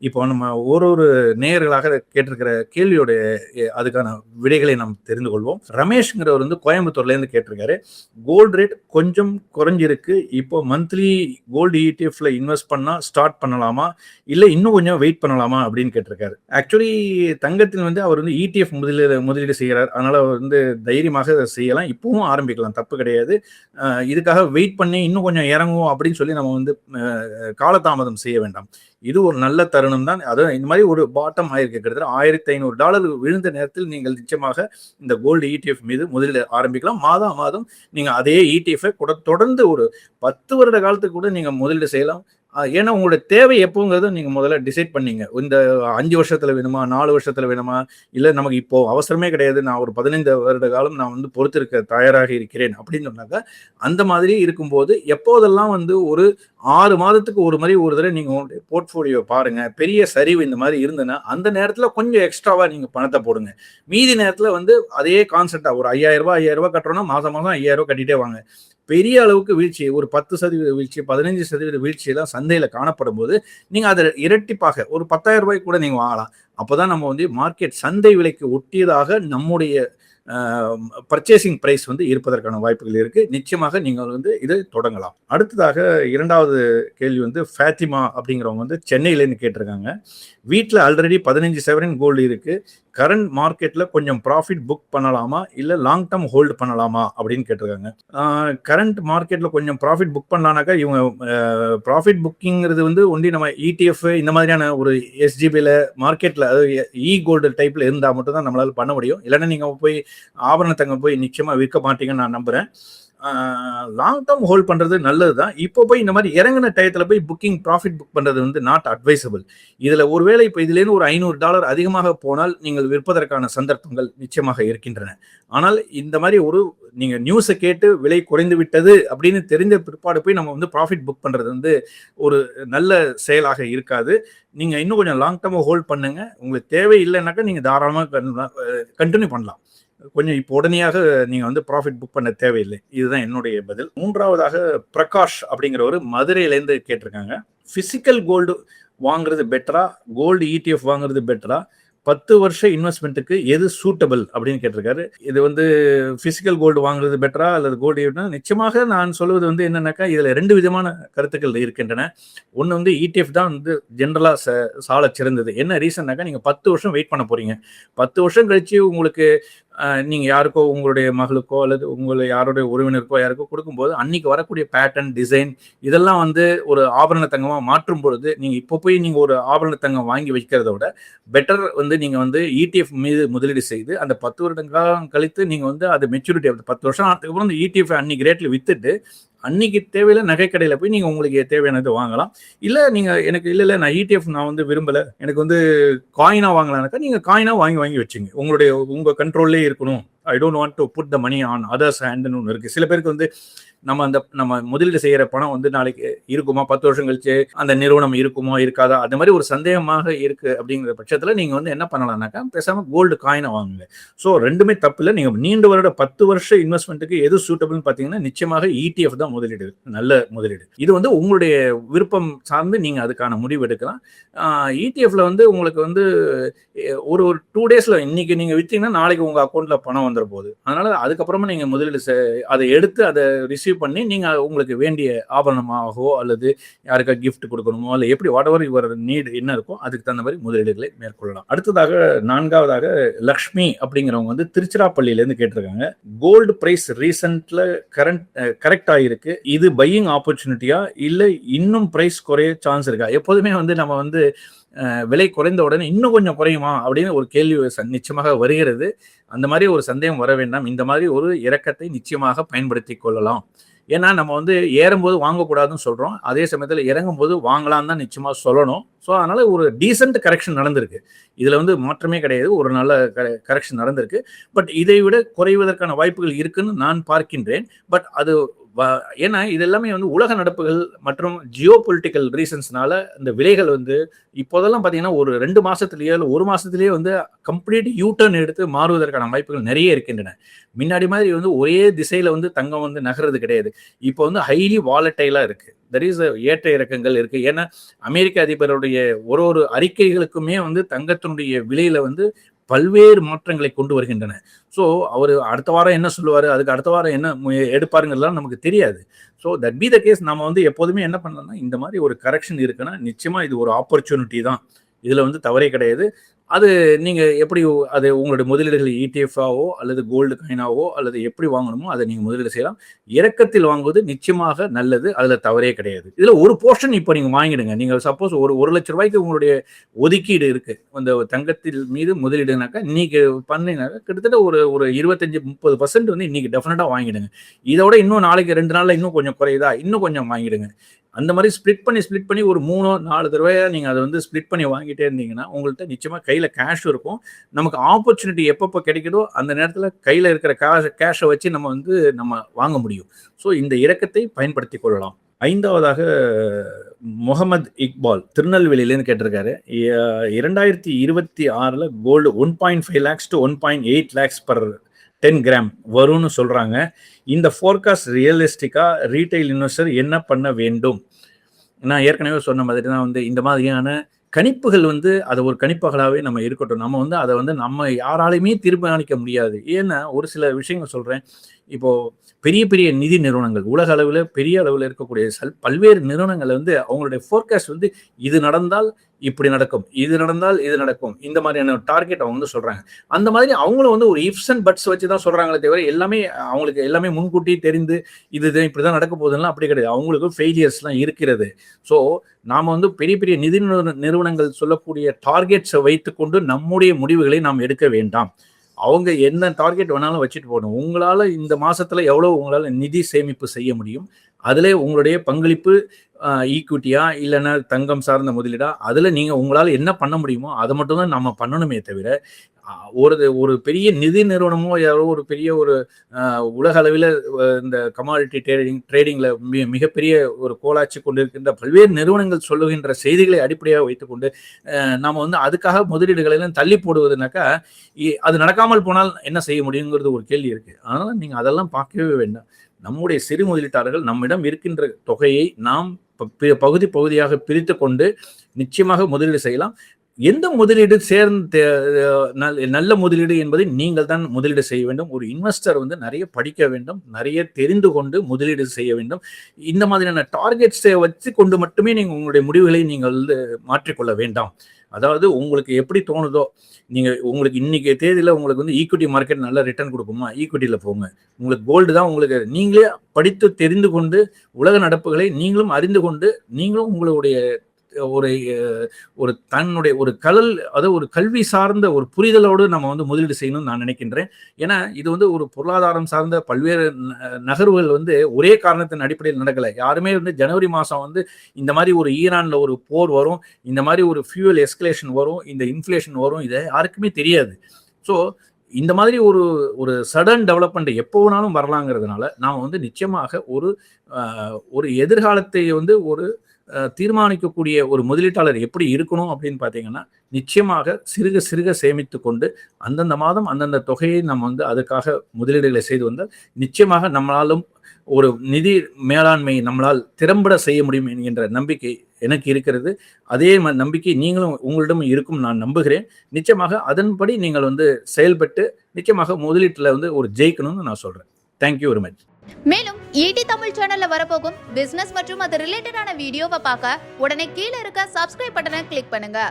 இப்போ நம்ம ஒரு நேயர்களாக கேட்டிருக்கிற கேள்வியோடைய அதுக்கான விடைகளை நாம் தெரிந்து கொள்வோம். ரமேஷ்ங்கிறவர் வந்து கோயம்புத்தூர்லேருந்து கேட்டிருக்காரு. கோல்டு ரேட் கொஞ்சம் குறைஞ்சிருக்கு. இப்போ மந்த்லி கோல்டு இடிஎஃப்ல இன்வெஸ்ட் பண்ணா ஸ்டார்ட் பண்ணலாமா? இல்ல இன்னும் கொஞ்சம் வெயிட் பண்ணலாமா? அப்படின்னு கேட்டிருக்காரு. ஆக்சுவலி தங்கத்தில் வந்து அவர் வந்து இடிஎஃப் முதலீடு செய்கிறார். அதனால அவர் வந்து தைரியமாக செய்யலாம். இப்பவும் ஆரம்பிக்கலாம். தப்பு கிடையாது. இதுக்காக வெயிட் பண்ணி இன்னும் கொஞ்சம் இறங்கும் அப்படின்னு சொல்லி நம்ம வந்து காலதாமதம் செய்ய வேண்டாம். இது ஒரு நல்ல தருணம் தான். அதாவது இந்த மாதிரி ஒரு பாட்டம் ஆயிருக்கு. கிட்டத்தட்ட $1500 விழுந்த நேரத்தில் நீங்கள் நிச்சயமாக இந்த கோல்டு இடிஎஃப் மீது முதலீடு ஆரம்பிக்கலாம். மாதம் நீங்க அதே இடிஎஃப் தொடர்ந்து ஒரு 10 வருட காலத்துக்கு கூட நீங்க முதலீடு செய்யலாம். ஏன்னா உங்களுடைய தேவை எப்போங்கிறத நீங்க முதல்ல டிசைட் பண்ணீங்க. இந்த 5 வருஷத்துல வேணுமா, 4 வருஷத்துல வேணுமா, இல்ல நமக்கு இப்போ அவசரமே கிடையாது, நான் ஒரு 15 வருட காலம் நான் வந்து பொறுத்திருக்க தயாராக இருக்கிறேன் அப்படின்னு சொன்னாக்க, அந்த மாதிரி இருக்கும்போது எப்போதெல்லாம் வந்து ஒரு 6 மாதத்துக்கு ஒரு மாதிரி ஒரு தடவை நீங்க உங்களுடைய போர்ட்ஃபோலியோ பாருங்க. பெரிய சரிவு இந்த மாதிரி இருந்ததுன்னா அந்த நேரத்துல கொஞ்சம் எக்ஸ்ட்ராவா நீங்க பணத்தை போடுங்க. மீதி நேரத்துல வந்து அதே கான்செப்டா ஒரு ₹5000 கட்டுறோம்னா மாசம் ₹5000 கட்டிட்டே வாங்க. பெரிய அளவுக்கு வீழ்ச்சி, ஒரு 10% வீழ்ச்சி, 15% வீழ்ச்சி எல்லாம் சந்தையில காணப்படும் போது நீங்க அதை இரட்டிப்பாக ஒரு ₹10,000 கூட நீங்க வாங்கலாம். அப்பதான் நம்ம வந்து மார்க்கெட் சந்தை விலைக்கு ஒட்டியதாக நம்முடைய பர்ச்சேசிங் பிரைஸ் வந்து இருப்பதற்கான வாய்ப்புகள் இருக்கு. நிச்சயமாக நீங்கள் வந்து இதை தொடங்கலாம். அடுத்ததாக 2வது கேள்வி வந்து ஃபாத்திமா அப்படிங்கிறவங்க வந்து சென்னையிலேருந்து கேட்டிருக்காங்க. வீட்டில் ஆல்ரெடி 15 செவரன் கோல்டு இருக்கு. கரண்ட் மார்க்கெட்ல கொஞ்சம் ப்ராஃபிட் புக் பண்ணலாமா இல்ல லாங் டேர்ம் ஹோல்டு பண்ணலாமா அப்படின்னு கேட்டிருக்காங்க. கரண்ட் மார்க்கெட்ல கொஞ்சம் ப்ராஃபிட் புக் பண்ணலானாக்கா இவங்க ப்ராஃபிட் புக்கிங்கிறது வந்து ஒன்லி நம்ம இடிஎஃப் இந்த மாதிரியான ஒரு எஸ்ஜிபியில் மார்க்கெட்ல அதாவது இ கோல்டு டைப்ல இருந்தால் மட்டும் தான் நம்மளால பண்ண முடியும். இல்லைன்னா நீங்க போய் ஆபரணத்தங்க போய் நிச்சயமா விற்க மாட்டீங்கன்னு நான் நம்புறேன். லாங் டேர்ம் ஹோல்ட் பண்றது நல்லது தான். இப்போ போய் இந்த மாதிரி இறங்கின டயத்துல போய் ப்ராஃபிட் புக் பண்றது வந்து நாட் அட்வைசபிள். இதுல ஒருவேளை இப்போ இதுலேருந்து ஒரு $500 அதிகமாக போனால் நீங்கள் விற்பதற்கான சந்தர்ப்பங்கள் நிச்சயமாக இருக்கின்றன. ஆனால் இந்த மாதிரி ஒரு நீங்க நியூஸை கேட்டு விலை குறைந்து விட்டது அப்படின்னு தெரிஞ்ச பிற்பாடு போய் நம்ம வந்து ப்ராஃபிட் புக் பண்றது வந்து ஒரு நல்ல செயலாக இருக்காது. நீங்க இன்னும் கொஞ்சம் லாங் டேர்ம் ஹோல்ட் பண்ணுங்க. உங்களுக்கு தேவை இல்லைன்னாக்கா நீங்க தாராளமாக கண்டினியூ பண்ணலாம். கொஞ்சம் இப்போ உடனேயாக நீங்க வந்து ப்ராஃபிட் புக் பண்ண தேவையில்லை. இதுதான் என்னுடைய பதில். 3வதாக பிரகாஷ் அப்படிங்கிறவர் மதுரையிலேருந்து கேட்டிருக்காங்க. பிசிக்கல் கோல்டு வாங்குறது பெட்டரா, கோல்டு இடிஎஃப் வாங்குறது பெட்டரா, 10 வருஷ இன்வெஸ்ட்மெண்ட்டுக்கு எது சூட்டபிள் அப்படின்னு கேட்டிருக்காரு. இது வந்து பிசிக்கல் கோல்டு வாங்குறது பெட்டரா அல்லது கோல்டு நிச்சயமாக நான் சொல்வது வந்து என்னன்னாக்கா இதுல 2 விதமான கருத்துக்கள் இருக்கின்றன. ஒன்று வந்து இடிஎஃப் தான் வந்து ஜென்ரலா சால சிறந்தது. என்ன ரீசன்னாக்கா நீங்க 10 வருஷம் வெயிட் பண்ண போறீங்க. 10 வருஷம் கழிச்சு உங்களுக்கு நீங்க யாருக்கோ உங்களுடைய மகளுக்கோ அல்லது உங்களை யாருடைய உறவினருக்கோ யாருக்கோ கொடுக்கும்போது அன்னைக்கு வரக்கூடிய பேட்டர்ன் டிசைன் இதெல்லாம் வந்து ஒரு ஆபரண தங்கமா மாற்றும் பொழுது நீங்க இப்போ போய் நீங்க ஒரு ஆபரண தங்கம் வாங்கி வைக்கிறத விட பெட்டர் வந்து நீங்க வந்து இடிஎஃப் மீது முதலீடு செய்து அந்த 10 வருடம் கழித்து நீங்க வந்து அது மெச்சூரிட்டி 10 வருஷம் ஆனதுக்கு அப்புறம் அந்த இடிஎஃப் அன்னைக்கு ரேட்ல வித்துட்டு அன்னைக்கு தேவையில்ல நகைக்கடையில் போய் நீங்கள் உங்களுக்கு தேவையானது வாங்கலாம். இல்லை நீங்கள் எனக்கு இல்லை நான் இடிஎஃப் நான் வந்து விரும்பலை, எனக்கு வந்து காயினாக வாங்கலாம்னாக்கா நீங்கள் காயினாக வாங்கி வச்சுங்க. உங்கள் கண்ட்ரோல்லே இருக்கணும். I don't want to put the money on others ஹேண்ட்னு ஒன்று இருக்குது. சில பேருக்கு வந்து நம்ம முதலீடு செய்யற பணம் வந்து நாளைக்கு இருக்குமா, 10 வருஷம் கழிச்சு அந்த நிறுவனம் இருக்குமோ இருக்காதா, அந்த மாதிரி ஒரு சந்தேகமாக இருக்கு. அப்படிங்கிற பட்சத்துல நீங்க வந்து என்ன பண்ணலாம்னாக்கா பேசாம கோல்டு காயினை வாங்குங்க. ஸோ ரெண்டுமே தப்பு இல்லை. நீங்க நீண்ட வருட 10 வருஷ இன்வெஸ்ட்மெண்ட்டுக்கு எது சூட்டபிள்னு பாத்தீங்கன்னா நிச்சயமாக இடிஎஃப் தான் முதலீடு, நல்ல முதலீடு. இது வந்து உங்களுடைய விருப்பம் சார்ந்து நீங்க அதுக்கான முடிவு எடுக்கலாம். இடிஎஃப்ல வந்து உங்களுக்கு வந்து ஒரு 2 டேஸ்ல இன்னைக்கு நீங்க வித்தீங்கன்னா நாளைக்கு உங்க அக்கௌண்ட்ல பணம் வந்துட போகுது. அதனால அதுக்கப்புறமா நீங்க முதலீடு அதை எடுத்து அதை ரிசீவ் பண்ணி நீங்க உங்களுக்கு வேண்டிய ஆபரணமாகவோ அல்லது யாருக்கா கிஃப்ட் கொடுக்கணுமோ அல்ல எப்படி வாட் எவர் நீட் என்ன இருக்கோ அதுக்கு தகுந்த மாதிரி முதலீடுகளை மேற்கொள்ளலாம். அடுத்ததாக 4வதாக லக்ஷ்மி அப்படிங்கிறவங்க வந்து திருச்சிராப்பள்ளியில இருந்து கேட்டிருக்காங்க. கோல்டு பிரைஸ் ரீசென்ட்ல கரெக்ட் ஆயிருக்கு. இது பையிங் ஆப்பர்ச்சுனிட்டியா இல்ல இன்னும் பிரைஸ் குறைய சான்ஸ் இருக்கா? எப்போதுமே வந்து நம்ம வந்து விலை குறைந்த உடனே இன்னும் கொஞ்சம் குறையுமா அப்படின்னு ஒரு கேள்வி நிச்சயமாக வருகிறது. அந்த மாதிரி ஒரு சந்தேகம் வர வேண்டாம். இந்த மாதிரி ஒரு இறக்கத்தை நிச்சயமாக பயன்படுத்தி கொள்ளலாம். ஏன்னா நம்ம வந்து ஏறும்போது வாங்கக்கூடாதுன்னு சொல்றோம், அதே சமயத்தில் இறங்கும் போது வாங்கலாம் தான் நிச்சயமா சொல்லணும். ஸோ அதனால ஒரு டீசென்ட் கரெக்ஷன் நடந்திருக்கு. இதுல வந்து மாற்றமே கிடையாது, ஒரு நல்ல கரெக்ஷன் நடந்திருக்கு. பட் இதை விட குறைவதற்கான வாய்ப்புகள் இருக்குன்னு நான் பார்க்கின்றேன். பட் அது ஏன்னா இது எல்லாமே வந்து உலக நடப்புகள் மற்றும் ஜியோ பொலிட்டிக்கல் ரீசன்ஸ்னால இந்த விலைகள் வந்து இப்போதெல்லாம் பார்த்தீங்கன்னா ஒரு 2 மாசத்துலயோ இல்லை 1 மாசத்துலயே வந்து கம்ப்ளீட் யூ டர்ன் எடுத்து மாறுவதற்கான வாய்ப்புகள் நிறைய இருக்கின்றன. முன்னாடி மாதிரி வந்து ஒரே திசையில வந்து தங்கம் வந்து நகர்றது கிடையாது. இப்போ வந்து ஹைலி வாலட்டைலா இருக்கு. தெர் இஸ் ஏற்ற இறக்கங்கள் இருக்கு. ஏன்னா அமெரிக்க அதிபருடைய ஒரு அறிக்கைகளுக்குமே வந்து தங்கத்தினுடைய விலையில வந்து பல்வேறு மாற்றங்களை கொண்டு வருகின்றன. ஸோ அவர் அடுத்த வாரம் என்ன சொல்லுவாரு, அதுக்கு அடுத்த வாரம் என்ன எடுப்பாருங்கிறதுலாம் நமக்கு தெரியாது. So that be the case. நம்ம வந்து எப்போதுமே என்ன பண்ணலாம்னா, இந்த மாதிரி ஒரு கரெக்ஷன் இருக்குன்னா நிச்சயமா இது ஒரு ஆப்பர்ச்சுனிட்டி தான். இதுல வந்து தவறே கிடையாது. அது நீங்க எப்படி அது உங்களுடைய முதலீடுகள் ETF-ஆவோ அல்லது கோல்டு காயினாவோ அல்லது எப்படி வாங்கணுமோ அதை நீங்க முதலீடு செய்யலாம். இறக்கத்தில் வாங்குவது நிச்சயமாக நல்லது. அதுல தவறே கிடையாது. இதுல ஒரு போர்ஷன் இப்போ நீங்க வாங்கிடுங்க. நீங்க சப்போஸ் ஒரு லட்ச ரூபாய்க்கு உங்களுடைய ஒதுக்கீடு இருக்கு அந்த தங்கத்தில் மீது முதலீடுனாக்கா இன்னைக்கு பண்ணீங்கன்னாக்கா கிட்டத்தட்ட ஒரு 25-30% வந்து இன்னைக்கு டெஃபினட்டா வாங்கிடுங்க. இதோட இன்னும் நாளைக்கு 2 நாள்ல இன்னும் கொஞ்சம் குறையுதா, இன்னும் கொஞ்சம் வாங்கிடுங்க. அந்த மாதிரி ஸ்பிளிட் பண்ணி ஒரு 3-4 தடவையா நீங்க அதை வந்து ஸ்பிளிட் பண்ணி வாங்கிட்டே இருந்தீங்கன்னா உங்கள்கிட்ட நிச்சயமா கையில கேஷ் இருக்கும். நமக்கு ஆப்பர்ச்சுனிட்டி எப்பப்போ கிடைக்குதோ அந்த நேரத்துல கையில இருக்கிற கேஷை வச்சு நம்ம வாங்க முடியும். ஸோ இந்த இறக்கத்தை பயன்படுத்தி கொள்ளலாம். 5வதாக முகமது இக்பால் திருநெல்வேலியிலேருந்து கேட்டிருக்காரு. 2026 gold 1.5 lakhs to 1.8 lakhs per 10 gram வரும்னு சொல்றாங்க. இந்த ஃபோர்காஸ்ட் ரியலிஸ்டிக்கா ரீட்டைல் இன்வெஸ்டர் என்ன பண்ண வேண்டும்? நான் ஏற்கனவே சொன்ன மாதிரி தான் வந்து இந்த மாதிரியான கணிப்புகள் வந்து அதை ஒரு கணிப்புகளாகவே நம்ம இருக்கட்டும். நம்ம வந்து அதை வந்து நம்ம யாராலையுமே தீர்மானிக்க முடியாது. ஏன்னா ஒரு சில விஷயங்கள் சொல்றேன். இப்போ பெரிய பெரிய நிதி நிறுவனங்கள் உலக அளவில் பெரிய அளவில் இருக்கக்கூடிய பல்வேறு நிறுவனங்கள் வந்து அவங்களுடைய ஃபோர்காஸ்ட் வந்து இது நடந்தால் இப்படி நடக்கும், இது நடந்தால் இது நடக்கும், இந்த மாதிரியான டார்கெட் அவங்க வந்து சொல்றாங்க. அந்த மாதிரி அவங்களும் வந்து ஒரு இஃப்ஸ் அண்ட் பட்ஸ் வச்சு தான் சொல்றாங்களே தவிர அவங்களுக்கு எல்லாமே முன்கூட்டி தெரிந்து இது இப்படிதான் நடக்க போகுதுன்னா அப்படி கிடையாது. அவங்களுக்கு ஃபெயிலியர்ஸ்லாம் இருக்கிறது. ஸோ நாம வந்து பெரிய பெரிய நிதி நிறுவனங்கள் சொல்லக்கூடிய டார்கெட்ஸை வைத்துக்கொண்டு நம்முடைய முடிவுகளை நாம் எடுக்க வேண்டாம். அவங்க என்ன டார்கெட் வேணாலும் வச்சுட்டு போகணும். உங்களால் இந்த மாசத்துல எவ்வளோ உங்களால் நிதி சேமிப்பு செய்ய முடியும், அதில் உங்களுடைய பங்களிப்பு ஈக்விட்டியா இல்லைன்னா தங்கம் சார்ந்த முதலீடா, அதில் நீங்கள் உங்களால் என்ன பண்ண முடியுமோ அதை மட்டும் தான் நம்ம பண்ணணுமே தவிர ஒரு பெரிய நிதி நிறுவனமோ யாரோ ஒரு பெரிய ஒரு உலக அளவில் இந்த கமாடிட்டி ட்ரேடிங்ல மிகப்பெரிய ஒரு கோலாட்சி கொண்டிருக்கின்ற பல்வேறு நிறுவனங்கள் சொல்லுகின்ற செய்திகளை அடிப்படையாக வைத்துக்கொண்டு நம்ம வந்து அதுக்காக முதலீடுகளெல்லாம் தள்ளி போடுவதுனாக்கா அது நடக்காமல் போனால் என்ன செய்ய முடியுங்கிறது ஒரு கேள்வி இருக்கு. அதனால நீங்க அதெல்லாம் பார்க்கவே வேண்டாம். நம்முடைய சிறு முதலீட்டாளர்கள் நம்மிடம் இருக்கின்ற தொகையை நாம் பகுதியாக பிரித்து கொண்டு நிச்சயமாக முதலீடு செய்யலாம். எந்த முதலீடு சேர்ந்து நல்ல முதலீடு என்பதை நீங்கள் தான் முதலீடு செய்ய வேண்டும். ஒரு இன்வெஸ்டர் வந்து நிறைய படிக்க வேண்டும், நிறைய தெரிந்து கொண்டு முதலீடு செய்ய வேண்டும். இந்த மாதிரியான டார்கெட்ஸை வச்சு கொண்டு மட்டுமே நீங்கள் உங்களுடைய முடிவுகளை நீங்கள் வந்து மாற்றிக்கொள்ள வேண்டாம். அதாவது உங்களுக்கு எப்படி தோணுதோ, உங்களுக்கு இன்னைக்கு தேதியில் உங்களுக்கு வந்து ஈக்விட்டி மார்க்கெட் நல்ல ரிட்டர்ன் கொடுக்குமா, ஈக்விட்டியில் போங்க. உங்களுக்கு கோல்டு தான் உங்களுக்கு நீங்களே படித்து தெரிந்து கொண்டு உலக நடப்புகளை நீங்களும் அறிந்து கொண்டு நீங்களும் உங்களுடைய ஒரு தன்னுடைய ஒரு அதாவது ஒரு கல்வி சார்ந்த ஒரு புரிதலோடு நம்ம வந்து முதலீடு செய்யணும்னு நான் நினைக்கின்றேன். ஏன்னா இது வந்து ஒரு பொருளாதாரம் சார்ந்த பல்வேறு நகர்வுகள் வந்து ஒரே காரணத்தின் அடிப்படையில் நடக்கலை. யாருமே வந்து ஜனவரி மாதம் வந்து இந்த மாதிரி ஒரு ஈரான்ல ஒரு போர் வரும், இந்த மாதிரி ஒரு ஃபியூவல் எஸ்கலேஷன் வரும், இந்த இன்ஃப்ளேஷன் வரும், இதை யாருக்குமே தெரியாது. ஸோ இந்த மாதிரி ஒரு சடன் டெவலப்மெண்ட் எப்போ வேணாலும் வரலாங்கிறதுனால நாம் வந்து நிச்சயமாக ஒரு எதிர்காலத்தை வந்து ஒரு தீர்மானிக்கக்கூடிய ஒரு முதலீட்டாளர் எப்படி இருக்கணும் அப்படின்னு பார்த்தீங்கன்னா, நிச்சயமாக சிறுக சிறுக சேமித்து கொண்டு அந்தந்த மாதம் அந்தந்த தொகையை நம்ம வந்து அதுக்காக முதலீடுகளை செய்து வந்தால் நிச்சயமாக நம்மளாலும் ஒரு நிதி மேலாண்மை நம்மளால் திறம்பட செய்ய முடியும் என்கின்ற நம்பிக்கை எனக்கு இருக்கிறது. அதே நம்பிக்கை நீங்களும் உங்களிடம் இருக்கும் நான் நம்புகிறேன். நிச்சயமாக அதன்படி நீங்கள் வந்து செயல்பட்டு நிச்சயமாக முதலீட்டில் வந்து ஒரு ஜெயிக்கணும்னு நான் சொல்றேன். Thank you very much. மேலும் ஈடி தமிழ் சேனல்ல வரப்போகும் பிசினஸ் மற்றும் அது ரிலேட்டடான வீடியோவை பார்க்க உடனே கீழே இருக்க சப்ஸ்கிரைப் பட்டனை கிளிக் பண்ணுங்க.